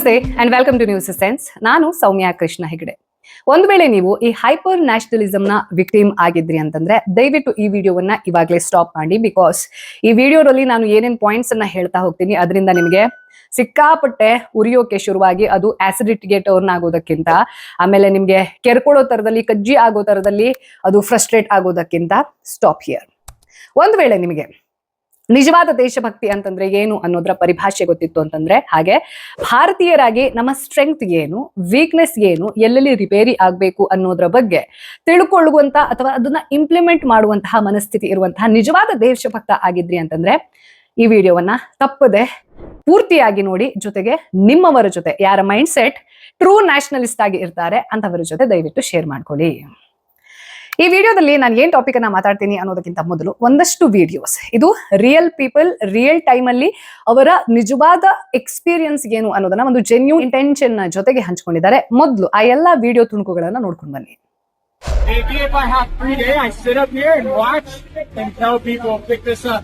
ನಮಸ್ತೆ and welcome to news sense. ನಾನು ಸೌಮ್ಯ ಕೃಷ್ಣ ಹೆಗಡೆ. ಒಂದು ವೇಳೆ ನೀವು ಈ ಹೈಪರ್ ನ್ಯಾಷನಲಿಸಮ್ ನ ವಿಕ್ಟಿಮ್ ಆಗಿದ್ರಿ ಅಂತಂದ್ರೆ ದಯವಿಟ್ಟು ಈ ವಿಡಿಯೋವನ್ನ ಇವಾಗಲೇ ಸ್ಟಾಪ್ ಮಾಡಿ. ಬಿಕಾಸ್ ಈ ವಿಡಿಯೋದಲ್ಲಿ ನಾನು ಏನೇನ್ ಪಾಯಿಂಟ್ಸ್ ಅನ್ನ ಹೇಳ್ತಾ ಹೋಗ್ತೀನಿ ಅದರಿಂದ ನಿಮಗೆ ಸಿಕ್ಕಾಪಟ್ಟೆ ಉರಿಯೋಕೆ ಶುರುವಾಗಿ ಅದು ಆಸಿಡಿಟಿಗೆ ಟರ್ನ್ ಆಗೋದಕ್ಕಿಂತ, ಆಮೇಲೆ ನಿಮ್ಗೆ ಕೆರ್ಕೊಳ್ಳೋ ತರದಲ್ಲಿ, ಕಜ್ಜಿ ಆಗೋ ತರದಲ್ಲಿ ಅದು ಫ್ರಸ್ಟ್ರೇಟ್ ಆಗೋದಕ್ಕಿಂತ ಸ್ಟಾಪ್ ಹಿಯರ್. ಒಂದು ವೇಳೆ ನಿಮಗೆ ನಿಜವಾದ ದೇಶಭಕ್ತಿ ಅಂತಂದ್ರೆ ಏನು ಅನ್ನೋದರ ಪರಿಭಾಷೆ ಗೊತ್ತಿತ್ತು ಅಂತಂದ್ರೆ, ಹಾಗೆ ಭಾರತೀಯರಾಗಿ ನಮ್ಮ ಸ್ಟ್ರೆಂಗ್ತ್ ಏನು, ವೀಕ್ನೆಸ್ ಏನು, ಎಲ್ಲೆಲ್ಲಿ ರಿಪೇರಿ ಆಗ್ಬೇಕು ಅನ್ನೋದ್ರ ಬಗ್ಗೆ ತಿಳ್ಕೊಳ್ಳುವಂತ ಅಥವಾ ಅದನ್ನ ಇಂಪ್ಲಿಮೆಂಟ್ ಮಾಡುವಂತಹ ಮನಸ್ಥಿತಿ ಇರುವಂತಹ ನಿಜವಾದ ದೇಶಭಕ್ತ ಆಗಿದ್ರಿ ಅಂತಂದ್ರೆ ಈ ವಿಡಿಯೋವನ್ನ ತಪ್ಪದೆ ಪೂರ್ತಿಯಾಗಿ ನೋಡಿ. ಜೊತೆಗೆ ನಿಮ್ಮವರ ಜೊತೆ ಯಾರ ಮೈಂಡ್ ಸೆಟ್ ಟ್ರೂ ನ್ಯಾಷನಲಿಸ್ಟ್ ಆಗಿ ಇರ್ತಾರೆ ಅಂತವರ ಜೊತೆ ದಯವಿಟ್ಟು ಶೇರ್ ಮಾಡ್ಕೊಳ್ಳಿ. ಈ ವಿಡಿಯೋದಲ್ಲಿ ನಾನು ಏನ್ ಟಾಪಿಕ್ ಅನ್ನ ಮಾತಾಡ್ತೀನಿ ಅನ್ನೋದಕ್ಕಿಂತ ಮೊದಲು ಒಂದಷ್ಟು ವಿಡಿಯೋಸ್, ಇದು ರಿಯಲ್ ಪೀಪಲ್ ರಿಯಲ್ ಟೈಮ್ ಅಲ್ಲಿ ಅವರ ನಿಜವಾದ ಎಕ್ಸ್ಪೀರಿಯನ್ಸ್ ಏನು ಅನ್ನೋದನ್ನ ಒಂದು ಜೆನ್ಯೂನ್ ಇಂಟೆನ್ಷನ್ ಜೊತೆಗೆ ಹಂಚ್ಕೊಂಡಿದ್ದಾರೆ. ಮೊದಲು ಆ ಎಲ್ಲಾ ವಿಡಿಯೋ ತುಣುಕುಗಳನ್ನ ನೋಡ್ಕೊಂಡು ಬನ್ನಿ. Maybe if I have free day, I sit up here and watch and tell people pick this up.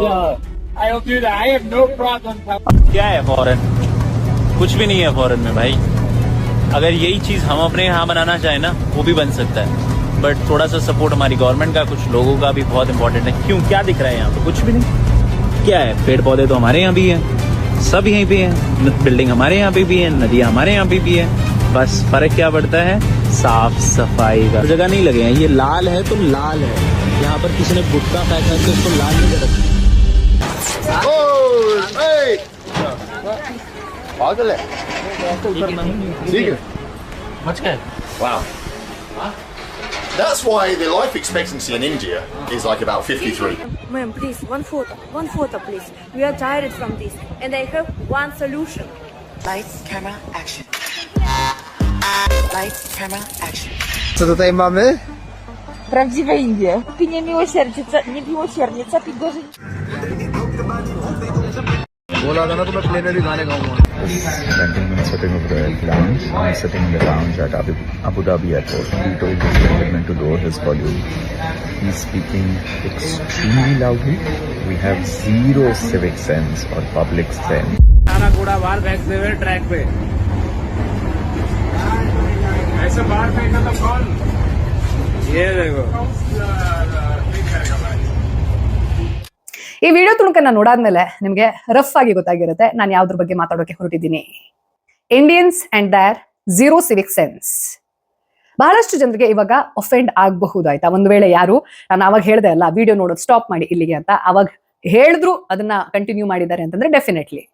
Yeah, I'll do that. I have no problem. क्या है फॉरेन? कुछ भी नहीं है फॉरेन में भाई. अगर यही चीज हम अपने यहाँ बनाना चाहे ना, वो भी बन सकता है. बट थोड़ा सा सपोर्ट हमारी गवर्नमेंट का, कुछ लोगों का भी बहुत इंपॉर्टेंट है. क्यों, क्या दिख रहा है यहाँ पे? कुछ भी नहीं. क्या है, पेड़ पौधे तो हमारे यहाँ भी हैं, सब यहीं पे हैं, बिल्डिंग हमारे यहाँ पे भी है, नदियाँ हमारे यहाँ पे भी है. बस फर्क क्या पड़ता है, साफ सफाई का. जगह नहीं लगे हैं. ये लाल है तो लाल है. यहाँ पर किसी ने गुटखा फेंका है तो इसको लाल नहीं कर रखा. पागल है. ठीक है. मच गए. Wow. That's why the life expectancy in India is like about 53. Ma'am, please, one photo, please. We are tired from this, and I have one solution. Lights, camera, action. Lights, camera, action. Co tutaj mamy? Prawdziwa India. Ty nie miłosiernica, ty gorzej. बोला था ना तो मैं plane में भी गाने गाऊंगा. Gentleman sitting over the lounge. I'm sitting in the lounge at Abu Dhabi airport. He told this gentleman to lower his volume. He's speaking extremely loudly. We have zero civic sense or public sense. सारा कूड़ा बाहर फेंकते हुए track पे, ऐसे बाहर फेंका तो कौन? ये देखो. ಈ ವಿಡಿಯೋ ತುಣುಕನ್ನ ನೋಡಾದ್ಮೇಲೆ ನಿಮ್ಗೆ ರಫ್ ಆಗಿ ಗೊತ್ತಾಗಿರುತ್ತೆ ನಾನು ಯಾವ್ದ್ರ ಬಗ್ಗೆ ಮಾತಾಡೋಕೆ ಹೊರಟಿದ್ದೀನಿ. Indians and their zero civic sense. ಬಹಳಷ್ಟು ಜನರಿಗೆ ಇವಾಗ ಒಫೆಂಡ್ ಆಗಬಹುದು. ಆಯ್ತಾ, ಒಂದು ವೇಳೆ ಯಾರು ನಾನು ಅವಾಗ ಹೇಳ್ದೆ ಅಲ್ಲ ವಿಡಿಯೋ ನೋಡೋದು ಸ್ಟಾಪ್ ಮಾಡಿ ಇಲ್ಲಿಗೆ ಅಂತ, ಅವಾಗ ಹೇಳಿದ್ರು ಅದನ್ನ ಕಂಟಿನ್ಯೂ ಮಾಡಿದ್ದಾರೆ ಅಂತಂದ್ರೆ definitely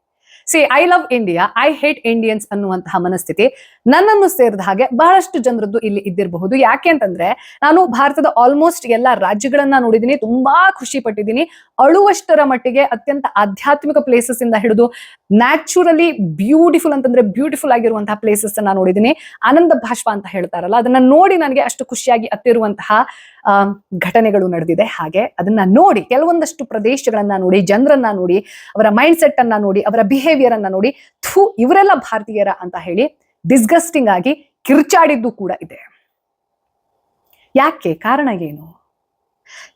I love India, I hate Indians ಅನ್ನುವಂತಹ ಮನಸ್ಥಿತಿ ನನ್ನನ್ನು ಸೇರಿದ ಹಾಗೆ ಬಹಳಷ್ಟು ಜನರದ್ದು ಇಲ್ಲಿ ಇದ್ದಿರಬಹುದು. ಯಾಕೆ ಅಂತಂದ್ರೆ ನಾನು ಭಾರತದ ಆಲ್ಮೋಸ್ಟ್ ಎಲ್ಲಾ ರಾಜ್ಯಗಳನ್ನ ನೋಡಿದೀನಿ, ತುಂಬಾ ಖುಷಿ ಪಟ್ಟಿದ್ದೀನಿ. ಅಳುವಷ್ಟರ ಮಟ್ಟಿಗೆ ಅತ್ಯಂತ ಆಧ್ಯಾತ್ಮಿಕ ಪ್ಲೇಸಸ್ ಇಂದ ಹಿಡಿದು ನ್ಯಾಚುರಲಿ ಬ್ಯೂಟಿಫುಲ್ ಅಂತಂದ್ರೆ ಬ್ಯೂಟಿಫುಲ್ ಆಗಿರುವಂತಹ ಪ್ಲೇಸಸ್ ಅನ್ನ ನೋಡಿದೀನಿ. ಆನಂದ ಭಾಷ್ಪ ಅಂತ ಹೇಳ್ತಾರಲ್ಲ, ಅದನ್ನ ನೋಡಿ ನನಗೆ ಅಷ್ಟು ಖುಷಿಯಾಗಿ ಅತ್ತಿರುವಂತಹ ಘಟನೆಗಳು ನಡೆದಿದೆ. ಹಾಗೆ ಅದನ್ನ ನೋಡಿ, ಕೆಲವೊಂದಷ್ಟು ಪ್ರದೇಶಗಳನ್ನ ನೋಡಿ, ಜನರನ್ನ ನೋಡಿ, ಅವರ ಮೈಂಡ್ ಸೆಟ್ ಅನ್ನ ನೋಡಿ, ಅವರ ಬಿಹೇವಿಯರ್ ಅನ್ನ ನೋಡಿ, ಇವರೆಲ್ಲ ಭಾರತೀಯರ ಅಂತ ಹೇಳಿ ಡಿಸ್ಗಸ್ಟಿಂಗ್ ಆಗಿ ಕಿರ್ಚಾಡಿದ್ದು ಕೂಡ ಇದೆ. ಯಾಕೆ? ಕಾರಣ ಏನು?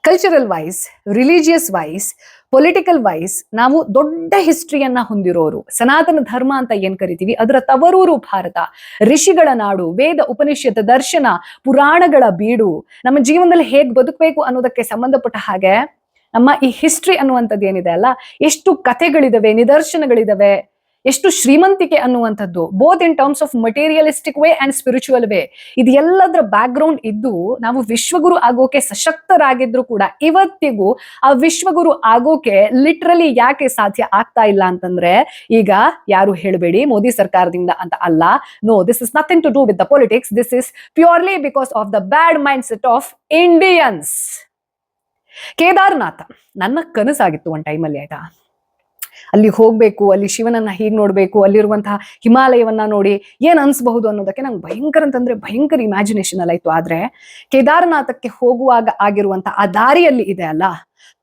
Cultural wise, religious wise, political wise ನಾವು ದೊಡ್ಡ ಹಿಸ್ಟ್ರಿಯನ್ನ ಹೊಂದಿರೋರು. ಸನಾತನ ಧರ್ಮ ಅಂತ ಏನ್ ಕರಿತೀವಿ, ಅದರ ತವರೂರು ಭಾರತ, ಋಷಿಗಳ ನಾಡು, ವೇದ ಉಪನಿಷತ್ ದರ್ಶನ ಪುರಾಣಗಳ ಬೀಡು. ನಮ್ಮ ಜೀವನದಲ್ಲಿ ಹೇಗ್ ಬದುಕಬೇಕು ಅನ್ನೋದಕ್ಕೆ ಸಂಬಂಧಪಟ್ಟ ಹಾಗೆ ನಮ್ಮ ಈ ಹಿಸ್ಟ್ರಿ ಅನ್ನುವಂಥದ್ದು ಏನಿದೆ ಅಲ್ಲ, ಎಷ್ಟು ಕಥೆಗಳಿದಾವೆ, ನಿದರ್ಶನಗಳಿದಾವೆ, ಎಷ್ಟು ಶ್ರೀಮಂತಿಕೆ ಅನ್ನುವಂಥದ್ದು, both in terms of materialistic way and spiritual way. ಇದು ಎಲ್ಲದರ ಬ್ಯಾಕ್ ಗ್ರೌಂಡ್ ಇದ್ದು ನಾವು ವಿಶ್ವಗುರು ಆಗೋಕೆ ಸಶಕ್ತರಾಗಿದ್ರು ಕೂಡ ಇವತ್ತಿಗೂ ಆ ವಿಶ್ವಗುರು ಆಗೋಕೆ ಲಿಟ್ರಲಿ ಯಾಕೆ ಸಾಧ್ಯ ಆಗ್ತಾ ಇಲ್ಲ ಅಂತಂದ್ರೆ, ಈಗ ಯಾರು ಹೇಳಬೇಡಿ ಮೋದಿ ಸರ್ಕಾರದಿಂದ ಅಂತ ಅಲ್ಲ. No, this is nothing to do with the politics. This is purely because of the bad mindset of Indians. Kedarnath ನನ್ನ ಕನಸಾಗಿತ್ತು ಒಂದ್ ಟೈಮಲ್ಲಿ. ಆಯ್ತಾ, ಅಲ್ಲಿ ಹೋಗ್ಬೇಕು, ಅಲ್ಲಿ ಶಿವನನ್ನ ಹೀಗ್ ನೋಡ್ಬೇಕು, ಅಲ್ಲಿರುವಂತಹ ಹಿಮಾಲಯವನ್ನ ನೋಡಿ ಏನ್ ಅನ್ಸಬಹುದು ಅನ್ನೋದಕ್ಕೆ ನಂಗೆ ಭಯಂಕರ ಅಂತಂದ್ರೆ ಭಯಂಕರ ಇಮ್ಯಾಜಿನೇಷನ್ ಅಲ್ಲ ಇತ್ತು. ಆದ್ರೆ ಕೇದಾರನಾಥಕ್ಕೆ ಹೋಗುವಾಗ ಆಗಿರುವಂತಹ ಆ ದಾರಿಯಲ್ಲಿ ಇದೆ ಅಲ್ಲ,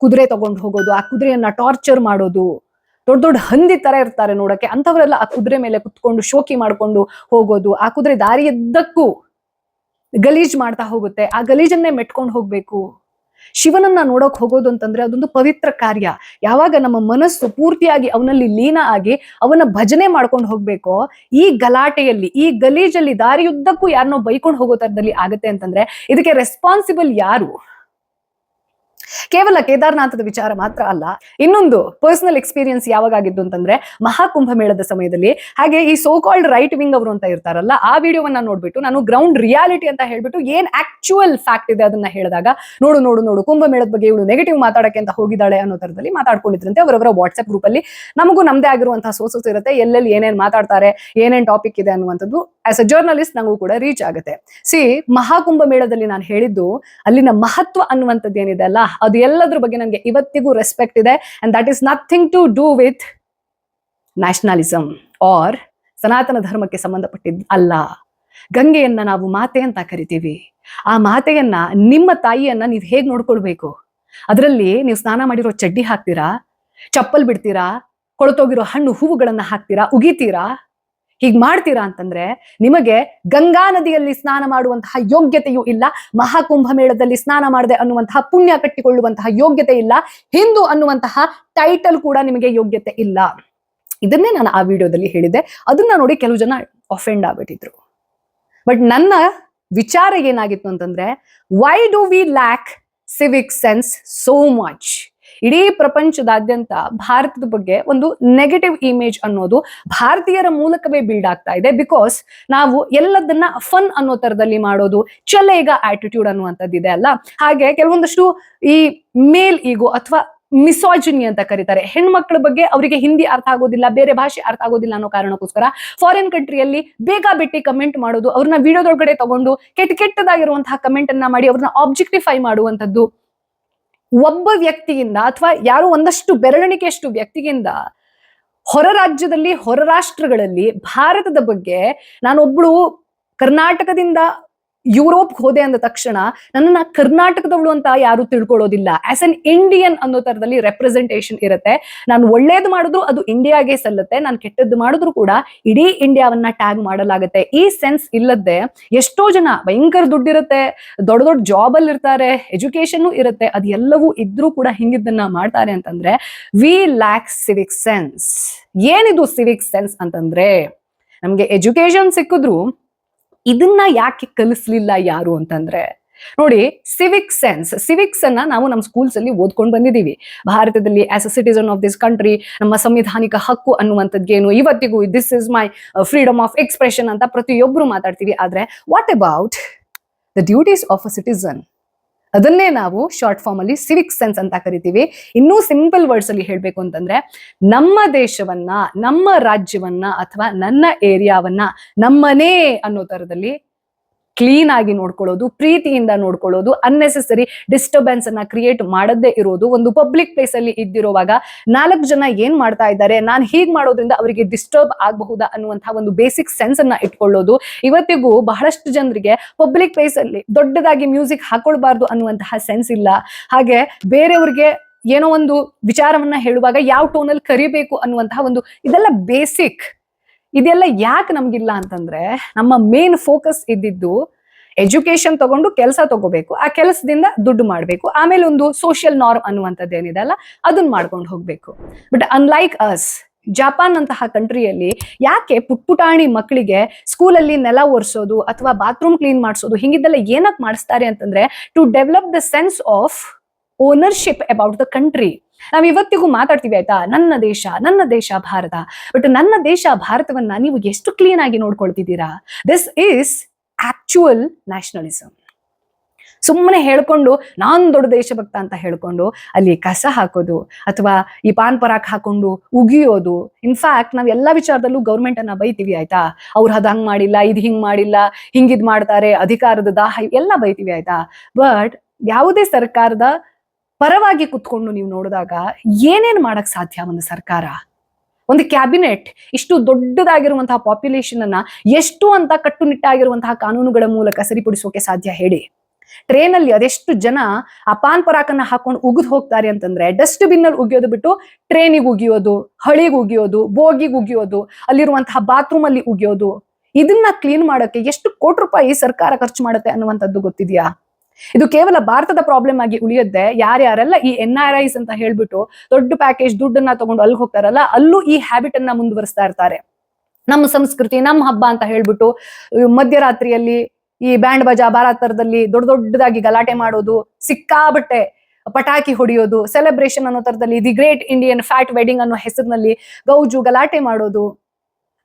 ಕುದುರೆ ತಗೊಂಡು ಹೋಗೋದು, ಆ ಕುದುರೆಯನ್ನ ಟಾರ್ಚರ್ ಮಾಡೋದು, ದೊಡ್ಡ ದೊಡ್ಡ ಹಂದಿ ತರ ಇರ್ತಾರೆ ನೋಡಕ್ಕೆ, ಅಂತವರೆಲ್ಲ ಆ ಕುದುರೆ ಮೇಲೆ ಕುತ್ಕೊಂಡು ಶೋಕಿ ಮಾಡ್ಕೊಂಡು ಹೋಗೋದು, ಆ ಕುದುರೆ ದಾರಿಯದ್ದಕ್ಕೂ ಗಲೀಜ್ ಮಾಡ್ತಾ ಹೋಗುತ್ತೆ, ಆ ಗಲೀಜನ್ನೇ ಮೆಟ್ಕೊಂಡು ಹೋಗ್ಬೇಕು. ಶಿವನನ್ನ ನೋಡಕ್ ಹೋಗೋದು ಅಂತಂದ್ರೆ ಅದೊಂದು ಪವಿತ್ರ ಕಾರ್ಯ. ಯಾವಾಗ ನಮ್ಮ ಮನಸ್ಸು ಪೂರ್ತಿಯಾಗಿ ಅವನಲ್ಲಿ ಲೀನ ಆಗಿ ಅವನ ಭಜನೆ ಮಾಡ್ಕೊಂಡು ಹೋಗ್ಬೇಕೋ, ಈ ಗಲಾಟೆಯಲ್ಲಿ, ಈ ಗಲೀಜಲ್ಲಿ ದಾರಿಯುದ್ದಕ್ಕೂ ಯಾರನ್ನೋ ಬೈಕೊಂಡು ಹೋಗೋ ತರದಲ್ಲಿ ಆಗತ್ತೆ ಅಂತಂದ್ರೆ ಇದಕ್ಕೆ ರೆಸ್ಪಾನ್ಸಿಬಲ್ ಯಾರು? ಕೇವಲ ಕೇದಾರ್ನಾಥದ ವಿಚಾರ ಮಾತ್ರ ಅಲ್ಲ, ಇನ್ನೊಂದು ಪರ್ಸನಲ್ ಎಕ್ಸ್ಪೀರಿಯನ್ಸ್ ಯಾವಾಗ ಆಗಿದ್ದು ಅಂತಂದ್ರೆ ಮಹಾಕುಂಭ ಮೇಳದ ಸಮಯದಲ್ಲಿ. ಹಾಗೆ ಈ ಸೋ ಕಾಲ್ಡ್ ರೈಟ್ ವಿಂಗ್ ಅವರು ಅಂತ ಇರ್ತಾರಲ್ಲ, ಆ ವಿಡಿಯೋವನ್ನ ನೋಡ್ಬಿಟ್ಟು ನಾನು ಗ್ರೌಂಡ್ ರಿಯಾಲಿಟಿ ಅಂತ ಹೇಳ್ಬಿಟ್ಟು ಏನ್ ಆಕ್ಚುಯಲ್ ಫ್ಯಾಕ್ಟ್ ಇದೆ ಅದನ್ನ ಹೇಳಿದಾಗ, ನೋಡು ಕುಂಭ ಮೇಳದ ಬಗ್ಗೆ ಇವಳು ನೆಗೆಟಿವ್ ಮಾತಾಡಕ್ಕೆ ಅಂತ ಹೋಗಿದ್ದಾಳೆ ಅನ್ನೋ ತರದಲ್ಲಿ ಮಾತಾಡ್ಕೊಂಡಿದ್ರಂತೆ ಅವರವರ ವಾಟ್ಸ್ಆಪ್ ಗ್ರೂಪ್ ಅಲ್ಲಿ. ನಮಗೂ ನಮ್ದೇ ಆಗಿರುವಂತಹ ಸೋರ್ಸಸ್ ಇರುತ್ತೆ, ಎಲ್ಲೆಲ್ಲಿ ಏನೇನ್ ಮಾತಾಡ್ತಾರೆ, ಏನೇನ್ ಟಾಪಿಕ್ ಇದೆ ಅನ್ನುವಂಥದ್ದು ಆಸ್ ಅ ಜರ್ನಲಿಸ್ಟ್ ನಂಗೂ ಕೂಡ ರೀಚ್ ಆಗುತ್ತೆ. ಮಹಾಕುಂಭ ಮೇಳದಲ್ಲಿ ನಾನು ಹೇಳಿದ್ದು ಅಲ್ಲಿನ ಮಹತ್ವ ಅನ್ನುವಂಥದ್ದು ಏನಿದೆ ಅಲ್ಲ, ಅದು ಎಲ್ಲದ್ರ ಬಗ್ಗೆ ನನಗೆ ಇವತ್ತಿಗೂ ರೆಸ್ಪೆಕ್ಟ್ ಇದೆ. And that is nothing to do with nationalism or Sanatana ಧರ್ಮಕ್ಕೆ ಸಂಬಂಧಪಟ್ಟಿದ್ದು ಅಲ್ಲ. ಗಂಗೆಯನ್ನ ನಾವು ಮಾತೆ ಅಂತ ಕರಿತೀವಿ. ಆ ಮಾತೆಯನ್ನ, ನಿಮ್ಮ ತಾಯಿಯನ್ನ ನೀವು ಹೇಗ್ ನೋಡ್ಕೊಳ್ಬೇಕು? ಅದರಲ್ಲಿ ನೀವು ಸ್ನಾನ ಮಾಡಿರೋ ಚಡ್ಡಿ ಹಾಕ್ತೀರಾ, ಚಪ್ಪಲ್ ಬಿಡ್ತೀರಾ, ಕೊಳತೋಗಿರೋ ಹಣ್ಣು ಹೂವುಗಳನ್ನ ಹಾಕ್ತೀರಾ, ಉಗಿತೀರಾ, ಹೀಗ್ ಮಾಡ್ತೀರಾ ಅಂತಂದ್ರೆ ನಿಮಗೆ ಗಂಗಾ ನದಿಯಲ್ಲಿ ಸ್ನಾನ ಮಾಡುವಂತಹ ಯೋಗ್ಯತೆಯೂ ಇಲ್ಲ, ಮಹಾಕುಂಭ ಮೇಳದಲ್ಲಿ ಸ್ನಾನ ಮಾಡದೆ ಅನ್ನುವಂತಹ ಪುಣ್ಯ ಕಟ್ಟಿಕೊಳ್ಳುವಂತಹ ಯೋಗ್ಯತೆ ಇಲ್ಲ, ಹಿಂದೂ ಅನ್ನುವಂತಹ ಟೈಟಲ್ ಕೂಡ ನಿಮಗೆ ಯೋಗ್ಯತೆ ಇಲ್ಲ. ಇದನ್ನೇ ನಾನು ಆ ವಿಡಿಯೋದಲ್ಲಿ ಹೇಳಿದೆ. ಅದನ್ನ ನೋಡಿ ಕೆಲವು ಜನ ಅಫೆಂಡ್ ಆಗ್ಬಿಟ್ಟಿದ್ರು. ಬಟ್ ನನ್ನ ವಿಚಾರ ಏನಾಗಿತ್ತು ಅಂತಂದ್ರೆ, why do we lac Civic sense so much? ಇಡೀ ಪ್ರಪಂಚದಾದ್ಯಂತ ಭಾರತದ ಬಗ್ಗೆ ಒಂದು ನೆಗೆಟಿವ್ ಇಮೇಜ್ ಅನ್ನೋದು ಭಾರತೀಯರ ಮೂಲಕವೇ ಬಿಲ್ಡ್ ಆಗ್ತಾ ಇದೆ. ಬಿಕಾಸ್ ನಾವು ಎಲ್ಲದನ್ನ ಫನ್ ಅನ್ನೋ ತರದಲ್ಲಿ ಮಾಡೋದು, ಚಲೇಗ ಆಟಿಟ್ಯೂಡ್ ಅನ್ನುವಂಥದ್ದಿದೆ ಅಲ್ಲ. ಹಾಗೆ ಕೆಲವೊಂದಷ್ಟು ಈ ಮೇಲ್ ಈಗೋ ಅಥವಾ ಮಿಸಾಜಿನಿ ಅಂತ ಕರೀತಾರೆ, ಹೆಣ್ಮಕ್ಳ ಬಗ್ಗೆ ಅವರಿಗೆ ಹಿಂದಿ ಅರ್ಥ ಆಗೋದಿಲ್ಲ, ಬೇರೆ ಭಾಷೆ ಅರ್ಥ ಆಗೋದಿಲ್ಲ ಅನ್ನೋ ಕಾರಣಕ್ಕೋಸ್ಕರ ಫಾರಿನ್ ಕಂಟ್ರಿಯಲ್ಲಿ ಬೇಗ ಬಿಟ್ಟಿ ಕಮೆಂಟ್ ಮಾಡೋದು, ಅವ್ರನ್ನ ವಿಡಿಯೋದೊಳಗಡೆ ತಗೊಂಡು ಕೆಟ್ಟದಾಗಿರುವಂತಹ ಕಮೆಂಟ್ ಅನ್ನ ಮಾಡಿ ಅವ್ರನ್ನ ಆಬ್ಜೆಕ್ಟಿಫೈ ಮಾಡುವಂಥದ್ದು. ಒಬ್ಬ ವ್ಯಕ್ತಿಯಿಂದ ಅಥವಾ ಯಾರೋ ಒಂದಷ್ಟು ಬೆರಳಿಕೆಯಷ್ಟು ವ್ಯಕ್ತಿಗಿಂದ ಹೊರ ರಾಜ್ಯದಲ್ಲಿ, ಹೊರ ರಾಷ್ಟ್ರಗಳಲ್ಲಿ ಭಾರತದ ಬಗ್ಗೆ, ನಾನೊಬ್ಳು ಕರ್ನಾಟಕದಿಂದ ಯುರೋಪ್ ಹೋದೆ ಅಂದ ತಕ್ಷಣ ನನ್ನನ್ನ ಕರ್ನಾಟಕದವಳು ಅಂತ ಯಾರು ತಿಳ್ಕೊಳ್ಳೋದಿಲ್ಲ. ಆಸ್ ಅನ್ ಇಂಡಿಯನ್ ಅನ್ನೋ ತರದಲ್ಲಿ ರೆಪ್ರೆಸೆಂಟೇಷನ್ ಇರುತ್ತೆ. ನಾನು ಒಳ್ಳೇದು ಮಾಡಿದ್ರು ಅದು ಇಂಡಿಯಾಗೆ ಸಲ್ಲುತ್ತೆ, ನಾನು ಕೆಟ್ಟದ್ದು ಮಾಡಿದ್ರು ಕೂಡ ಇಡೀ ಇಂಡಿಯಾವನ್ನ ಟ್ಯಾಗ್ ಮಾಡಲಾಗುತ್ತೆ. ಈ ಸೆನ್ಸ್ ಇಲ್ಲದೆ ಎಷ್ಟೋ ಜನ ಭಯಂಕರ ದುಡ್ಡಿರುತ್ತೆ, ದೊಡ್ಡ ದೊಡ್ಡ ಜಾಬ್ ಅಲ್ಲಿ ಇರ್ತಾರೆ, ಎಜುಕೇಶನ್ ಇರುತ್ತೆ, ಅದು ಎಲ್ಲವೂ ಇದ್ರೂ ಕೂಡ ಹಿಂಗಿದ್ದನ್ನ ಮಾಡ್ತಾರೆ ಅಂತಂದ್ರೆ ವಿ ಲ್ಯಾಕ್ ಸಿವಿಕ್ ಸೆನ್ಸ್. ಏನಿದು ಸಿವಿಕ್ ಸೆನ್ಸ್ ಅಂತಂದ್ರೆ, ನಮ್ಗೆ ಎಜುಕೇಶನ್ ಸಿಕ್ಕಿದ್ರು ಇದನ್ನ ಯಾಕೆ ಕಲಿಸ್ಲಿಲ್ಲ ಯಾರು ಅಂತಂದ್ರೆ, ನೋಡಿ, ಸಿವಿಕ್ಸ್ ಅನ್ನ ನಾವು ನಮ್ಮ ಸ್ಕೂಲ್ಸ್ ಅಲ್ಲಿ ಓದ್ಕೊಂಡು ಬಂದಿದ್ದೀವಿ. ಭಾರತದಲ್ಲಿ as a citizen of this country ನಮ್ಮ ಸಂವಿಧಾನಿಕ ಹಕ್ಕು ಅನ್ನುವಂಥದ್ದೇನು, ಇವತ್ತಿಗೂ this is my freedom of expression ಅಂತ ಪ್ರತಿಯೊಬ್ರು ಮಾತಾಡ್ತೀವಿ. ಆದ್ರೆ what about the duties of a citizen? ಅದನ್ನೇ ನಾವು ಶಾರ್ಟ್ ಫಾರ್ಮ್ ಅಲ್ಲಿ ಸಿವಿಕ್ ಸೆನ್ಸ್ ಅಂತ ಕರಿತೀವಿ. ಇನ್ನೂ ಸಿಂಪಲ್ ವರ್ಡ್ಸ್ ಅಲ್ಲಿ ಹೇಳ್ಬೇಕು ಅಂತಂದ್ರೆ, ನಮ್ಮ ದೇಶವನ್ನ, ನಮ್ಮ ರಾಜ್ಯವನ್ನ ಅಥವಾ ನನ್ನ ಏರಿಯಾವನ್ನ ನಮ್ಮನೇ ಅನ್ನೋ ತರದಲ್ಲಿ ಕ್ಲೀನ್ ಆಗಿ ನೋಡ್ಕೊಳ್ಳೋದು, ಪ್ರೀತಿಯಿಂದ ನೋಡ್ಕೊಳ್ಳೋದು, ಅನ್ನೆಸೆಸರಿ ಡಿಸ್ಟರ್ಬೆನ್ಸ್ ಅನ್ನ ಕ್ರಿಯೇಟ್ ಮಾಡದೇ ಇರೋದು. ಒಂದು ಪಬ್ಲಿಕ್ ಪ್ಲೇಸ್ ಅಲ್ಲಿ ಇದ್ದಿರುವಾಗ 4 ಜನ ಏನ್ ಮಾಡ್ತಾ ಇದ್ದಾರೆ, ನಾನು ಹೀಗ್ ಮಾಡೋದ್ರಿಂದ ಅವರಿಗೆ ಡಿಸ್ಟರ್ಬ್ ಆಗಬಹುದಾ ಅನ್ನುವಂತಹ ಒಂದು ಬೇಸಿಕ್ ಸೆನ್ಸ್ ಅನ್ನ ಇಟ್ಕೊಳ್ಳೋದು. ಇವತ್ತಿಗೂ ಬಹಳಷ್ಟು ಜನರಿಗೆ ಪಬ್ಲಿಕ್ ಪ್ಲೇಸ್ ಅಲ್ಲಿ ದೊಡ್ಡದಾಗಿ ಮ್ಯೂಸಿಕ್ ಹಾಕೊಳ್ಬಾರ್ದು ಅನ್ನುವಂತಹ ಸೆನ್ಸ್ ಇಲ್ಲ. ಹಾಗೆ ಬೇರೆಯವ್ರಿಗೆ ಏನೋ ಒಂದು ವಿಚಾರವನ್ನ ಹೇಳುವಾಗ ಯಾವ ಟೋನಲ್ಲಿ ಕರಿಬೇಕು ಅನ್ನುವಂತಹ ಒಂದು, ಇದೆಲ್ಲ ಬೇಸಿಕ್. ಇದೆಲ್ಲ ಯಾಕೆ ನಮ್ಗಿಲ್ಲ ಅಂತಂದ್ರೆ, ನಮ್ಮ ಮೇನ್ ಫೋಕಸ್ ಇದ್ದಿದ್ದು ಎಜುಕೇಶನ್ ತಗೊಂಡು ಕೆಲಸ ತಗೋಬೇಕು, ಆ ಕೆಲಸದಿಂದ ದುಡ್ಡು ಮಾಡಬೇಕು, ಆಮೇಲೆ ಒಂದು ಸೋಷಿಯಲ್ ನಾರ್ಮ್ ಅನ್ನುವಂಥದ್ದು ಏನಿದೆ ಅಲ್ಲ ಅದನ್ನ ಮಾಡ್ಕೊಂಡು ಹೋಗ್ಬೇಕು. ಬಟ್ ಅನ್ಲೈಕ್ ಅಸ್, ಜಪಾನ್ ಅಂತಹ ಕಂಟ್ರಿಯಲ್ಲಿ ಯಾಕೆ ಪುಟ್ಪುಟಾಣಿ ಮಕ್ಕಳಿಗೆ ಸ್ಕೂಲಲ್ಲಿ ನೆಲ ಒರೆಸೋದು ಅಥವಾ ಬಾತ್ರೂಮ್ ಕ್ಲೀನ್ ಮಾಡಿಸೋದು ಹಿಂಗಿದ್ದೆಲ್ಲ ಏನಕ್ಕೆ ಮಾಡಿಸ್ತಾರೆ ಅಂತಂದ್ರೆ, to develop the sense of ownership about the country. ನಾವ್ ಇವತ್ತಿಗೂ ಮಾತಾಡ್ತೀವಿ ಆಯ್ತಾ, ನನ್ನ ದೇಶ ಭಾರತ. ಬಟ್ ನನ್ನ ದೇಶ ಭಾರತವನ್ನ ನೀವು ಎಷ್ಟು ಕ್ಲೀನ್ ಆಗಿ ನೋಡ್ಕೊಳ್ತಿದ್ದೀರಾ? This is actual nationalism. ಸುಮ್ಮನೆ ಹೇಳ್ಕೊಂಡು ನಾನ್ ದೊಡ್ಡ ದೇಶಭಕ್ತ ಅಂತ ಹೇಳ್ಕೊಂಡು ಅಲ್ಲಿ ಕಸ ಹಾಕೋದು ಅಥವಾ ಈ ಪಾನ್ ಪರಾಕ್ ಹಾಕೊಂಡು ಉಗಿಯೋದು. ಇನ್ಫ್ಯಾಕ್ಟ್ ನಾವ್ ಎಲ್ಲಾ ವಿಚಾರದಲ್ಲೂ ಗೌರ್ಮೆಂಟ್ ಅನ್ನ ಬೈತೀವಿ ಆಯ್ತಾ, ಅವ್ರು ಅದ್ ಹಂಗ್ ಮಾಡಿಲ್ಲ, ಇದ್ ಹಿಂಗ್ ಮಾಡಿಲ್ಲ, ಹಿಂಗಿದ್ ಮಾಡ್ತಾರೆ, ಅಧಿಕಾರದ ದಾಹ ಎಲ್ಲ ಬೈತೀವಿ ಆಯ್ತಾ. ಬಟ್ ಯಾವುದೇ ಸರ್ಕಾರದ ಪರವಾಗಿ ಕುತ್ಕೊಂಡು ನೀವು ನೋಡಿದಾಗ ಏನೇನ್ ಮಾಡಕ್ ಸಾಧ್ಯ? ಒಂದು ಸರ್ಕಾರ, ಒಂದು ಕ್ಯಾಬಿನೆಟ್ ಇಷ್ಟು ದೊಡ್ಡದಾಗಿರುವಂತಹ ಪಾಪ್ಯುಲೇಷನ್ ಅನ್ನ ಎಷ್ಟು ಅಂತ ಕಟ್ಟುನಿಟ್ಟಾಗಿರುವಂತಹ ಕಾನೂನುಗಳ ಮೂಲಕ ಸರಿಪಡಿಸೋಕೆ ಸಾಧ್ಯ ಹೇಳಿ? ಟ್ರೇನ್ ಅಲ್ಲಿ ಅದೆಷ್ಟು ಜನ ಆ ಪಾನ್ ಪರಾಕನ್ನ ಹಾಕೊಂಡು ಉಗಿದು ಹೋಗ್ತಾರೆ ಅಂತಂದ್ರೆ, ಡಸ್ಟ್ ಬಿನ್ ಅಲ್ಲಿ ಉಗಿಯೋದು ಬಿಟ್ಟು ಟ್ರೇನಿಗೆ ಉಗಿಯೋದು, ಹಳಿಗೆ ಉಗಿಯೋದು, ಬೋಗಿಗೆ ಉಗಿಯೋದು, ಅಲ್ಲಿರುವಂತಹ ಬಾತ್ರೂಮ್ ಅಲ್ಲಿ ಉಗಿಯೋದು. ಇದನ್ನ ಕ್ಲೀನ್ ಮಾಡೋಕೆ ಎಷ್ಟು ಕೋಟಿ ರೂಪಾಯಿ ಸರ್ಕಾರ ಖರ್ಚು ಮಾಡುತ್ತೆ ಅನ್ನುವಂಥದ್ದು ಗೊತ್ತಿದ್ಯಾ? ಇದು ಕೇವಲ ಭಾರತದ ಪ್ರಾಬ್ಲಮ್ ಆಗಿ ಉಳಿಯದ್ದೆ. ಯಾರ್ಯಾರೆಲ್ಲ ಈ NRIs ಅಂತ ಹೇಳ್ಬಿಟ್ಟು ದೊಡ್ಡ ಪ್ಯಾಕೇಜ್ ದುಡ್ಡನ್ನ ತಗೊಂಡು ಅಲ್ಲಿ ಹೋಗ್ತಾರಲ್ಲ, ಅಲ್ಲೂ ಈ ಹ್ಯಾಬಿಟ್ ಅನ್ನ ಮುಂದುವರಿಸ್ತಾ ಇರ್ತಾರೆ. ನಮ್ಮ ಸಂಸ್ಕೃತಿ, ನಮ್ಮ ಹಬ್ಬ ಅಂತ ಹೇಳ್ಬಿಟ್ಟು ಮಧ್ಯರಾತ್ರಿಯಲ್ಲಿ ಈ ಬ್ಯಾಂಡ್ ಬಜಾ ಬಾರಾತರದಲ್ಲಿ ದೊಡ್ಡದಾಗಿ ಗಲಾಟೆ ಮಾಡೋದು, ಸಿಕ್ಕಾಬಟ್ಟೆ ಪಟಾಕಿ ಹೊಡೆಯೋದು, ಸೆಲೆಬ್ರೇಷನ್ ಅನ್ನೋ ತರದಲ್ಲಿ the great Indian fat wedding ಅನ್ನೋ ಹೆಸರಿನಲ್ಲಿ ಗೌಜು ಗಲಾಟೆ ಮಾಡೋದು,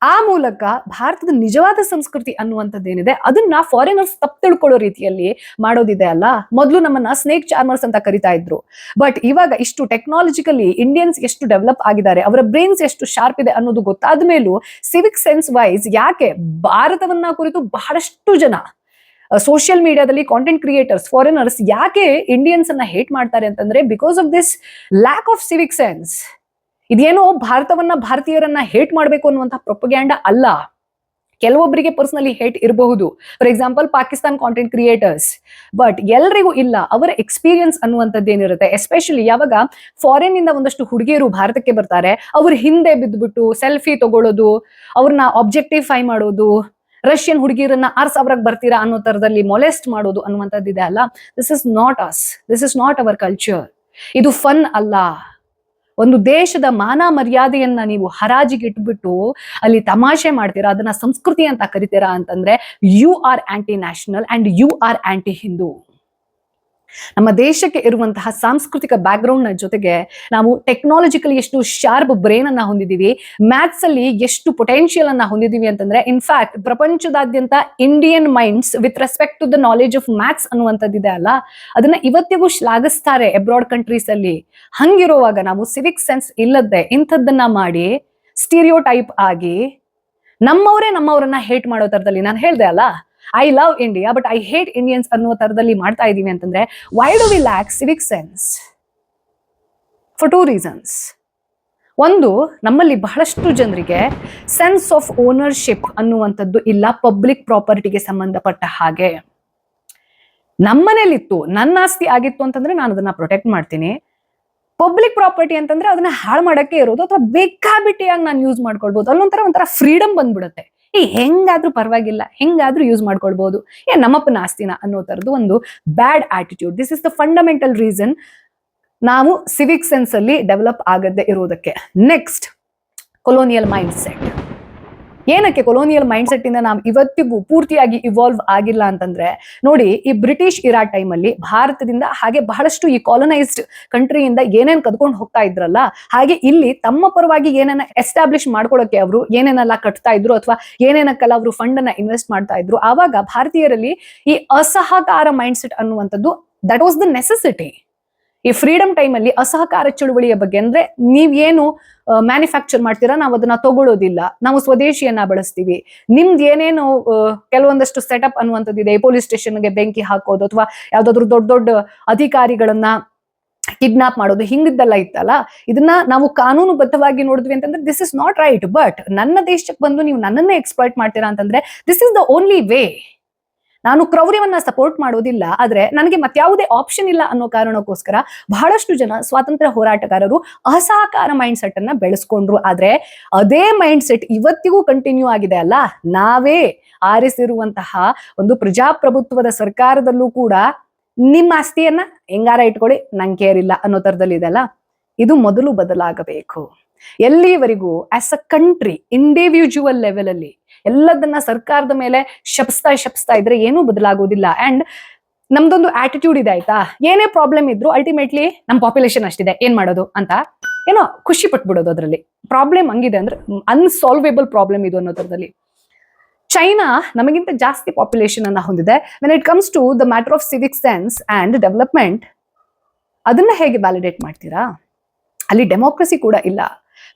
ಆ ಮೂಲಕ ಭಾರತದ ನಿಜವಾದ ಸಂಸ್ಕೃತಿ ಅನ್ನುವಂಥದ್ದೇನಿದೆ ಅದನ್ನ ಫಾರಿನರ್ಸ್ ತಪ್ಪು ತಿಳ್ಕೊಳ್ಳೋ ರೀತಿಯಲ್ಲಿ ಮಾಡೋದಿದೆ ಅಲ್ಲ. ಮೊದಲು ನಮ್ಮನ್ನ ಸ್ನೇಕ್ ಚಾರ್ಮರ್ಸ್ ಅಂತ ಕರಿತಾ ಇದ್ರು, ಬಟ್ ಇವಾಗ ಇಷ್ಟು ಟೆಕ್ನಾಲಜಿಕಲಿ ಇಂಡಿಯನ್ಸ್ ಎಷ್ಟು ಡೆವಲಪ್ ಆಗಿದ್ದಾರೆ, ಅವರ ಬ್ರೈನ್ಸ್ ಎಷ್ಟು ಶಾರ್ಪ್ ಇದೆ ಅನ್ನೋದು ಗೊತ್ತಾದ ಮೇಲೂ ಸಿವಿಕ್ ಸೆನ್ಸ್ ವೈಸ್ ಯಾಕೆ ಭಾರತವನ್ನ ಕುರಿತು ಬಹಳಷ್ಟು ಜನ ಸೋಷಿಯಲ್ ಮೀಡಿಯಾದಲ್ಲಿ ಕಾಂಟೆಂಟ್ ಕ್ರಿಯೇಟರ್ಸ್ ಫಾರಿನರ್ಸ್ ಯಾಕೆ ಇಂಡಿಯನ್ಸ್ ಅನ್ನ ಹೇಟ್ ಮಾಡ್ತಾರೆ ಅಂತಂದ್ರೆ because of this lack of civic sense. ಇದೇನೋ ಭಾರತವನ್ನ ಭಾರತೀಯರನ್ನ ಹೇಟ್ ಮಾಡಬೇಕು ಅನ್ನುವಂತಹ ಪ್ರೊಪಗ್ಯಾಂಡ ಅಲ್ಲ. ಕೆಲವೊಬ್ಬರಿಗೆ ಪರ್ಸನಲಿ ಹೇಟ್ ಇರಬಹುದು, for example Pakistan content creators, but ಎಲ್ರಿಗೂ ಇಲ್ಲ. ಅವರ ಎಕ್ಸ್ಪೀರಿಯನ್ಸ್ ಅನ್ನುವಂಥದ್ದೇನಿರುತ್ತೆ, ಎಸ್ಪೆಷಲಿ ಯಾವಾಗ ಫಾರಿನ್ ಇಂದ ಒಂದಷ್ಟು ಹುಡುಗಿಯರು ಭಾರತಕ್ಕೆ ಬರ್ತಾರೆ, ಅವ್ರ ಹಿಂದೆ ಬಿದ್ದುಬಿಟ್ಟು ಸೆಲ್ಫಿ ತಗೊಳ್ಳೋದು, ಅವ್ರನ್ನ ಆಬ್ಜೆಕ್ಟಿಫೈ ಮಾಡೋದು, ರಷ್ಯನ್ ಹುಡುಗಿಯರನ್ನ 6000ಕ್ಕೆ ಬರ್ತೀರಾ ಅನ್ನೋ ತರದಲ್ಲಿ ಮೊಲೆಸ್ಟ್ ಮಾಡೋದು ಅನ್ನುವಂಥದ್ದಿದೆ ಅಲ್ಲ. This is not us, this is not our culture. ಇದು ಫನ್ ಅಲ್ಲ. ಒಂದು ದೇಶದ ಮಾನ ಮರ್ಯಾದೆಯನ್ನ ನೀವು ಹರಾಜಿಗೆ ಇಟ್ಬಿಟ್ಟು ಅಲ್ಲಿ ತಮಾಷೆ ಮಾಡ್ತೀರಾ, ಅದನ್ನ ಸಂಸ್ಕೃತಿ ಅಂತ ಕರಿತೀರಾ ಅಂತಂದ್ರೆ you are anti national and you are anti Hindu. ನಮ್ಮ ದೇಶಕ್ಕೆ ಇರುವಂತಹ ಸಾಂಸ್ಕೃತಿಕ ಬ್ಯಾಕ್ ಗ್ರೌಂಡ್ ನ ಜೊತೆಗೆ ನಾವು ಟೆಕ್ನಾಲಜಿಕಲಿ ಎಷ್ಟು ಶಾರ್ಪ್ ಬ್ರೈನ್ ಅನ್ನ ಹೊಂದಿದೀವಿ, ಮ್ಯಾಥ್ಸ್ ಅಲ್ಲಿ ಎಷ್ಟು ಪೊಟೆನ್ಶಿಯಲ್ ಅನ್ನ ಹೊಂದಿದೀವಿ ಅಂತಂದ್ರೆ ಇನ್ಫ್ಯಾಕ್ಟ್ ಪ್ರಪಂಚದಾದ್ಯಂತ Indian minds with respect to the knowledge of maths ಅನ್ನುವಂಥದ್ದಿದೆ ಅಲ್ಲ, ಅದನ್ನ ಇವತ್ತಿಗೂ ಶ್ಲಾಘಿಸ್ತಾರೆ ಅಬ್ರಾಡ್ ಕಂಟ್ರೀಸ್ ಅಲ್ಲಿ. ಹಂಗಿರುವಾಗ ನಾವು ಸಿವಿಕ್ ಸೆನ್ಸ್ ಇಲ್ಲದೆ ಇಂಥದ್ದನ್ನ ಮಾಡಿ ಸ್ಟೀರಿಯೋ ಟೈಪ್ ಆಗಿ ನಮ್ಮವರನ್ನ ಹೇಟ್ ಮಾಡೋ ತರದಲ್ಲಿ, ನಾನು ಹೇಳ್ದೆ ಅಲ್ಲ I love India but I hate Indians ಅನ್ನೋ ತರದಲ್ಲಿ ಮಾಡ್ತಾ ಇದೀವಿ ಅಂತಂದ್ರೆ why do we lac Civic sense? For 2 reasons. ಒಂದು, ನಮ್ಮಲ್ಲಿ ಬಹಳಷ್ಟು ಜನರಿಗೆ ಸೆನ್ಸ್ ಆಫ್ ಓನರ್ಶಿಪ್ ಅನ್ನುವಂಥದ್ದು ಇಲ್ಲ ಪಬ್ಲಿಕ್ ಪ್ರಾಪರ್ಟಿಗೆ ಸಂಬಂಧಪಟ್ಟ ಹಾಗೆ. ನಮ್ಮನೇಲಿತ್ತು, ನನ್ನ ಆಸ್ತಿ ಆಗಿತ್ತು ಅಂತಂದ್ರೆ ನಾನು ಅದನ್ನ ಪ್ರೊಟೆಕ್ಟ್ ಮಾಡ್ತೀನಿ. ಪಬ್ಲಿಕ್ ಪ್ರಾಪರ್ಟಿ ಅಂತಂದ್ರೆ ಅದನ್ನ ಹಾಳು ಮಾಡಕ್ಕೆ ಇರೋದು, ಅಥವಾ ಬೇಕಾಬಿಟ್ಟಿಯಾಗಿ ನಾನು ಯೂಸ್ ಮಾಡ್ಕೊಳ್ಬಹುದು, ಅಲ್ಲೊಂಥರ ಫ್ರೀಡಮ್ ಬಂದ್ಬಿಡುತ್ತೆ. ಹೆಂಗಾದ್ರೂ ಪರವಾಗಿಲ್ಲ, ಹೆಂಗಾದ್ರೂ ಯೂಸ್ ಮಾಡ್ಕೊಳ್ಬಹುದು, ನಮ್ಮಪ್ಪನ ಆಸ್ತಿನ ಅನ್ನೋ ತರದ್ದು ಒಂದು bad attitude. This is the fundamental reason ನಾವು ಸಿವಿಕ್ ಸೆನ್ಸ್ ಅಲ್ಲಿ ಡೆವಲಪ್ ಆಗದೆ ಇರೋದಕ್ಕೆ. Next, colonial mindset. ಏನಕ್ಕೆ ಕೊಲೋನಿಯಲ್ ಮೈಂಡ್ ಸೆಟ್ ಇಂದ ನಾವು ಇವತ್ತಿಗೂ ಪೂರ್ತಿಯಾಗಿ ಇವಾಲ್ವ್ ಆಗಿಲ್ಲ ಅಂತಂದ್ರೆ, ನೋಡಿ ಈ ಬ್ರಿಟಿಷ್ ಇರಾ ಟೈಮಲ್ಲಿ ಭಾರತದಿಂದ ಹಾಗೆ ಬಹಳಷ್ಟು ಈ ಕಾಲೋನೈಸ್ಡ್ ಕಂಟ್ರಿಯಿಂದ ಏನೇನ್ ಕದ್ಕೊಂಡು ಹೋಗ್ತಾ ಇದ್ರಲ್ಲ, ಹಾಗೆ ಇಲ್ಲಿ ತಮ್ಮ ಪರವಾಗಿ ಏನೇನ ಎಸ್ಟಾಬ್ಲಿಷ್ ಮಾಡ್ಕೊಳಕ್ಕೆ ಅವರು ಏನೇನೆಲ್ಲ ಕಟ್ತಾ ಇದ್ರು ಅಥವಾ ಏನೇನಕ್ಕೆಲ್ಲ ಅವರು ಫಂಡ್ ಅನ್ನ ಇನ್ವೆಸ್ಟ್ ಮಾಡ್ತಾ ಇದ್ರು. ಆವಾಗ ಭಾರತೀಯರಲ್ಲಿ ಈ ಅಸಹಕಾರ ಮೈಂಡ್ ಸೆಟ್ ಅನ್ನುವಂಥದ್ದು ದಟ್ ವಾಸ್ ದ ನೆಸೆಸಿಟಿ. ಈ ಫ್ರೀಡಮ್ ಟೈಮ್ ಅಲ್ಲಿ ಅಸಹಕಾರ ಚಳುವಳಿಯ ಬಗ್ಗೆ, ಅಂದ್ರೆ ನೀವೇನು ಮ್ಯಾನುಫ್ಯಾಕ್ಚರ್ ಮಾಡ್ತೀರಾ ನಾವು ಅದನ್ನ ತಗೊಳ್ಳೋದಿಲ್ಲ, ನಾವು ಸ್ವದೇಶಿಯನ್ನ ಬಳಸ್ತೀವಿ, ನಿಮ್ದು ಏನೇನು ಕೆಲವೊಂದಷ್ಟು ಸೆಟಪ್ ಅನ್ನುವಂಥದ್ದಿದೆ, ಪೊಲೀಸ್ ಸ್ಟೇಷನ್ಗೆ ಬೆಂಕಿ ಹಾಕೋದು ಅಥವಾ ಯಾವ್ದಾದ್ರು ದೊಡ್ಡ ಅಧಿಕಾರಿಗಳನ್ನ ಕಿಡ್ನಾಪ್ ಮಾಡೋದು, ಹಿಂಗಿದ್ದೆಲ್ಲ ಇತ್ತಲ್ಲ, ಇದನ್ನ ನಾವು ಕಾನೂನುಬದ್ಧವಾಗಿ ನೋಡಿದ್ವಿ ಅಂತಂದ್ರೆ this is not right. But ನನ್ನ ದೇಶಕ್ಕೆ ಬಂದು ನೀವು ನನ್ನನ್ನೇ ಎಕ್ಸ್ಪ್ಲಾಯ್ಟ್ ಮಾಡ್ತೀರಾ ಅಂತಂದ್ರೆ this is the only way. ನಾನು ಕ್ರೌರ್ಯವನ್ನ ಸಪೋರ್ಟ್ ಮಾಡೋದಿಲ್ಲ, ಆದ್ರೆ ನನಗೆ ಮತ್ಯಾವುದೇ ಆಪ್ಷನ್ ಇಲ್ಲ ಅನ್ನೋ ಕಾರಣಕ್ಕೋಸ್ಕರ ಬಹಳಷ್ಟು ಜನ ಸ್ವಾತಂತ್ರ್ಯ ಹೋರಾಟಗಾರರು ಅಸಹಕಾರ ಮೈಂಡ್ ಸೆಟ್ ಅನ್ನ ಬೆಳೆಸ್ಕೊಂಡ್ರು. ಆದ್ರೆ ಅದೇ ಮೈಂಡ್ ಸೆಟ್ ಇವತ್ತಿಗೂ ಕಂಟಿನ್ಯೂ ಆಗಿದೆ ಅಲ್ಲ. ನಾವೇ ಆರಿಸಿರುವಂತಹ ಒಂದು ಪ್ರಜಾಪ್ರಭುತ್ವದ ಸರ್ಕಾರದಲ್ಲೂ ಕೂಡ ನಿಮ್ಮ ಆಸ್ತಿಯನ್ನ ಹೆಂಗಾರ ಇಟ್ಕೊಳ್ಳಿ, ನಂಗೆ ಕೇರ್ ಇಲ್ಲ ಅನ್ನೋ ತರದಲ್ಲಿ ಇದೆ ಅಲ್ಲ. ಇದು ಮೊದಲು ಬದಲಾಗಬೇಕು. ಎಲ್ಲಿವರೆಗೂ as a country individual level ಅಲ್ಲಿ ಎಲ್ಲದನ್ನ ಸರ್ಕಾರದ ಮೇಲೆ ಶಪಿಸ್ತಾ ಇದ್ರೆ ಏನೂ ಬದಲಾಗೋದಿಲ್ಲ. ಅಂಡ್ ನಮ್ದೊಂದು ಆಟಿಟ್ಯೂಡ್ ಇದೆ ಆಯ್ತಾ, ಏನೇ ಪ್ರಾಬ್ಲಮ್ ಇದ್ರು ಅಲ್ಟಿಮೇಟ್ಲಿ ನಮ್ ಪಾಪ್ಯುಲೇಷನ್ ಅಷ್ಟಿದೆ ಏನ್ ಮಾಡೋದು ಅಂತ ಏನೋ ಖುಷಿ ಪಟ್ಬಿಡೋದು. ಅದ್ರಲ್ಲಿ ಪ್ರಾಬ್ಲಮ್ ಹಂಗಿದೆ ಅಂದ್ರೆ ಅನ್ಸಾಲ್ವೇಬಲ್ ಪ್ರಾಬ್ಲಮ್ ಇದು ಅನ್ನೋ ತರದಲ್ಲಿ. ಚೈನಾ ನಮಗಿಂತ ಜಾಸ್ತಿ ಪಾಪ್ಯುಲೇಷನ್ ಅನ್ನ ಹೊಂದಿದೆ. When it comes to the matter of civic sense and development, ಅದನ್ನ ಹೇಗೆ ವ್ಯಾಲಿಡೇಟ್ ಮಾಡ್ತೀರಾ? ಅಲ್ಲಿ ಡೆಮೋಕ್ರಸಿ ಕೂಡ ಇಲ್ಲ,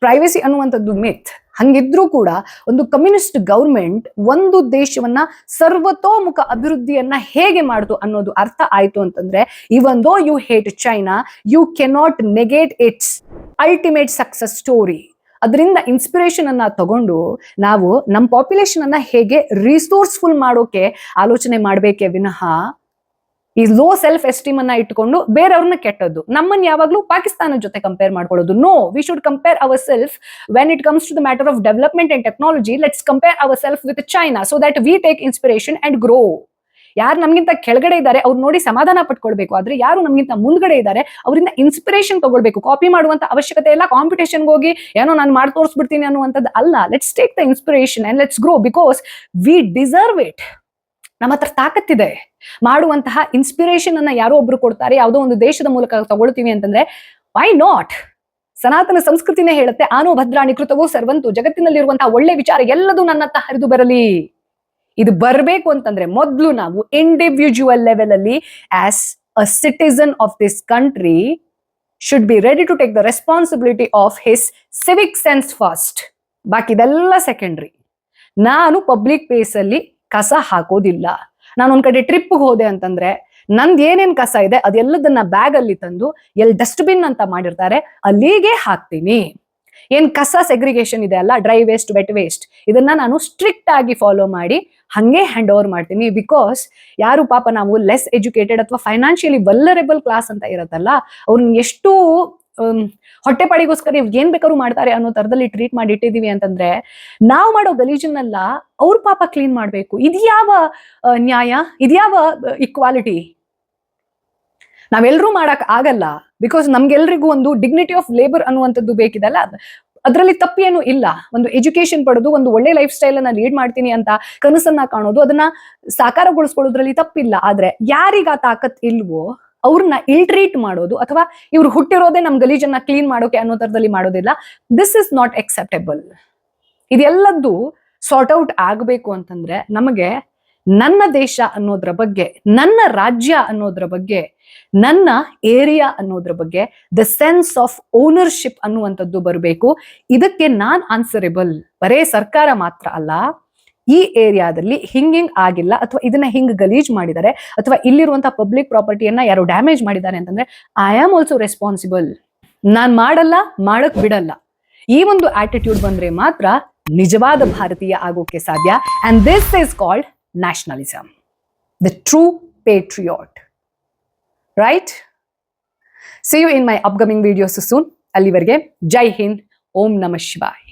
ಪ್ರೈವಸಿ ಅನ್ನುವಂಥದ್ದು ಮಿತ್. ಹಂಗಿದ್ರೂ ಕೂಡ ಒಂದು ಕಮ್ಯುನಿಸ್ಟ್ ಗೌರ್ಮೆಂಟ್ ಒಂದು ದೇಶವನ್ನ ಸರ್ವತೋಮುಖ ಅಭಿವೃದ್ಧಿಯನ್ನ ಹೇಗೆ ಮಾಡ್ತು ಅನ್ನೋದು ಅರ್ಥ ಆಯ್ತು ಅಂತಂದ್ರೆ, even though you hate China, you cannot negate its ultimate success story. ಅದರಿಂದ ಇನ್ಸ್ಪಿರೇಷನ್ ಅನ್ನ ತಗೊಂಡು ನಾವು ನಮ್ಮ ಪಾಪ್ಯುಲೇಷನ್ ಅನ್ನ ಹೇಗೆ ರಿಸೋರ್ಸ್ಫುಲ್ ಮಾಡೋಕೆ ಆಲೋಚನೆ ಮಾಡ್ಬೇಕೇ ವಿನಃ ಈ ಲೋ ಸೆಲ್ಫ್ ಎಸ್ಟೀಮ್ ಅನ್ನ ಇಟ್ಕೊಂಡು ಬೇರೆಯವ್ರನ್ನ ಕೆಟ್ಟದ್ದು, ನಮ್ಮನ್ನ ಯಾವಾಗ್ಲೂ ಪಾಕಿಸ್ತಾನ ಜೊತೆ ಕಂಪೇರ್ ಮಾಡ್ಕೊಳ್ಳೋದು. No, we should compare our self when it comes to the matter of development and technology. Let's compare our self with China so that we take inspiration and grow. ಯಾರು ನಮ್ಗಿಂತ ಕೆಳಗಡೆ ಇದ್ದಾರೆ ಅವ್ರು ನೋಡಿ ಸಮಾಧಾನ ಪಟ್ಕೊಳ್ಬೇಕು. ಆದ್ರೆ ಯಾರು ನಮ್ಗಿಂತ ಮುಂದ್ಗಡೆ ಇದ್ದಾರೆ ಅವರಿಂದ ಇನ್ಸ್ಪಿರೇಷನ್ ತಗೊಳ್ಬೇಕು. ಕಾಪಿ ಮಾಡುವಂತ ಅವಶ್ಯಕತೆ ಇಲ್ಲ. ಕಾಂಪಿಟೇಷನ್ಗೆ ಹೋಗಿ ಏನೋ ನಾನು ಮಾಡಿ ತೋರಿಸ್ಬಿಡ್ತೀನಿ ಅನ್ನುವಂಥದ್ದು ಅಲ್ಲ. Let's take the inspiration and let's grow because we deserve it. ನಮ್ಮ ಹತ್ರ ತಾಕತ್ತಿದೆ. ಮಾಡುವಂತಹ ಇನ್ಸ್ಪಿರೇಷನ್ ಅನ್ನ ಯಾರೋ ಒಬ್ರು ಕೊಡ್ತಾರೆ, ಯಾವುದೋ ಒಂದು ದೇಶದ ಮೂಲಕ ತಗೊಳ್ತೀವಿ ಅಂತಂದ್ರೆ ವೈ ನಾಟ್? ಸನಾತನ ಸಂಸ್ಕೃತಿನೇ ಹೇಳುತ್ತೆ, ಆನೋ ಭದ್ರಾಣಿ ಕೃತವೋ ಸರ್ವಂತು, ಜಗತ್ತಿನಲ್ಲಿರುವಂತಹ ಒಳ್ಳೆ ವಿಚಾರ ಎಲ್ಲದೂ ನನ್ನತ್ತ ಹರಿದು ಬರಲಿ. ಇದು ಬರಬೇಕು ಅಂತಂದ್ರೆ ಮೊದಲು ನಾವು ಇಂಡಿವಿಜುವಲ್ ಲೆವೆಲ್ ಅಲ್ಲಿ as a citizen of this country should be ready to take the responsibility of his civic sense first. ಬಾಕಿದೆಲ್ಲ ಸೆಕೆಂಡ್ರಿ. ನಾನು ಪಬ್ಲಿಕ್ ಪ್ಲೇಸ್ ಅಲ್ಲಿ ಕಸ ಹಾಕೋದಿಲ್ಲ. ನಾನು ಒಂದ್ ಕಡೆ ಟ್ರಿಪ್ಗೆ ಹೋದೆ ಅಂತಂದ್ರೆ ನಂದು ಏನೇನ್ ಕಸ ಇದೆ ಅದೆಲ್ಲದನ್ನ ಬ್ಯಾಗ್ ಅಲ್ಲಿ ತಂದು ಎಲ್ಲಿ ಡಸ್ಟ್ಬಿನ್ ಅಂತ ಮಾಡಿರ್ತಾರೆ ಅಲ್ಲಿಗೆ ಹಾಕ್ತೀನಿ. ಏನ್ ಕಸ ಸೆಗ್ರಿಗೇಷನ್ ಇದೆ ಅಲ್ಲ, ಡ್ರೈ ವೇಸ್ಟ್ ವೆಟ್ ವೇಸ್ಟ್, ಇದನ್ನ ನಾನು ಸ್ಟ್ರಿಕ್ಟ್ ಆಗಿ ಫಾಲೋ ಮಾಡಿ ಹಂಗೆ ಹ್ಯಾಂಡ್ ಓವರ್ ಮಾಡ್ತೀನಿ. ಬಿಕಾಸ್ ಯಾರು ಪಾಪ ನಾವು ಲೆಸ್ ಎಜುಕೇಟೆಡ್ ಅಥವಾ ಫೈನಾನ್ಷಿಯಲಿ ವಲ್ನರೇಬಲ್ ಕ್ಲಾಸ್ ಅಂತ ಇರತ್ತಲ್ಲ, ಅವ್ರನ್ನ ಎಷ್ಟು ಹೊಟ್ಟೆಪಾಡಿಗೋಸ್ಕರ ಏನ್ ಬೇಕಾದ್ರೂ ಮಾಡ್ತಾರೆ ಅನ್ನೋ ತರದಲ್ಲಿ ಟ್ರೀಟ್ ಮಾಡಿ ಇಟ್ಟಿದೀವಿ ಅಂತಂದ್ರೆ ನಾವು ಮಾಡೋ ಗಲೀಜನ್ನೆಲ್ಲ ಅವ್ರ ಪಾಪ ಕ್ಲೀನ್ ಮಾಡ್ಬೇಕು. ಇದ್ಯಾವ ನ್ಯಾಯ? ಇದ್ಯಾವ ಇಕ್ವಾಲಿಟಿ? ನಾವೆಲ್ಲರೂ ಮಾಡಕ್ ಆಗಲ್ಲ. ಬಿಕಾಸ್ ನಮ್ಗೆಲ್ರಿಗೂ ಒಂದು ಡಿಗ್ನಿಟಿ ಆಫ್ ಲೇಬರ್ ಅನ್ನುವಂಥದ್ದು ಬೇಕಿದಲ್ಲ, ಅದರಲ್ಲಿ ತಪ್ಪೇನು ಇಲ್ಲ. ಒಂದು ಎಜುಕೇಶನ್ ಪಡೆದು ಒಂದು ಒಳ್ಳೆ ಲೈಫ್ ಸ್ಟೈಲ್ ಅನ್ನ ಲೀಡ್ ಮಾಡ್ತೀನಿ ಅಂತ ಕನಸನ್ನ ಕಾಣೋದು, ಅದನ್ನ ಸಾಕಾರಗೊಳಿಸ್ಕೊಳ್ಳೋದ್ರಲ್ಲಿ ತಪ್ಪಿಲ್ಲ. ಆದ್ರೆ ಯಾರಿಗ ಆ ತಾಕತ್ ಇಲ್ವೋ ಅವ್ರನ್ನ ಇಲ್ಟ್ರೀಟ್ ಮಾಡೋದು ಅಥವಾ ಇವ್ರು ಹುಟ್ಟಿರೋದೇ ನಮ್ ಗಲೀಜನ್ನ ಕ್ಲೀನ್ ಮಾಡೋಕೆ ಅನ್ನೋ ತರದಲ್ಲಿ ಮಾಡೋದಿಲ್ಲ. This is not acceptable. ಇದೆಲ್ಲದ್ದು ಸಾರ್ಟ್ ಔಟ್ ಆಗಬೇಕು ಅಂತಂದ್ರೆ ನಮಗೆ ನನ್ನ ದೇಶ ಅನ್ನೋದ್ರ ಬಗ್ಗೆ, ನನ್ನ ರಾಜ್ಯ ಅನ್ನೋದ್ರ ಬಗ್ಗೆ, ನನ್ನ ಏರಿಯಾ ಅನ್ನೋದ್ರ ಬಗ್ಗೆ ದ ಸೆನ್ಸ್ ಆಫ್ ಓನರ್ಶಿಪ್ ಅನ್ನುವಂಥದ್ದು ಬರಬೇಕು. ಇದಕ್ಕೆ ನಾನ್ ಆನ್ಸರೇಬಲ್. ಬರೇ ಸರ್ಕಾರ ಮಾತ್ರ ಅಲ್ಲ, ಈ ಏರಿಯಾದಲ್ಲಿ ಹಿಂಗಿಂಗ್ ಆಗಿಲ್ಲ ಅಥವಾ ಇದನ್ನ ಹಿಂಗ್ ಗಲೀಜ್ ಮಾಡಿದ್ದಾರೆ ಅಥವಾ ಇಲ್ಲಿರುವಂತಹ ಪಬ್ಲಿಕ್ ಪ್ರಾಪರ್ಟಿಯನ್ನ ಯಾರು ಡ್ಯಾಮೇಜ್ ಮಾಡಿದ್ದಾರೆ ಅಂತಂದ್ರೆ ಐ ಆಮ್ ಆಲ್ಸೋ ರೆಸ್ಪಾನ್ಸಿಬಲ್. ನಾನ್ ಮಾಡಲ್ಲ, ಮಾಡಕ್ ಬಿಡಲ್ಲ. ಈ ಒಂದು ಆಟಿಟ್ಯೂಡ್ ಬಂದ್ರೆ ಮಾತ್ರ ನಿಜವಾದ ಭಾರತೀಯ ಆಗೋಕೆ ಸಾಧ್ಯ. And this is called nationalism, the true patriot. Right? See you in my upcoming videos soon. ಅಲ್ಲಿವರೆಗೆ ಜೈ ಹಿಂದ್, ಓಂ ನಮಃ ಶಿವಾಯ.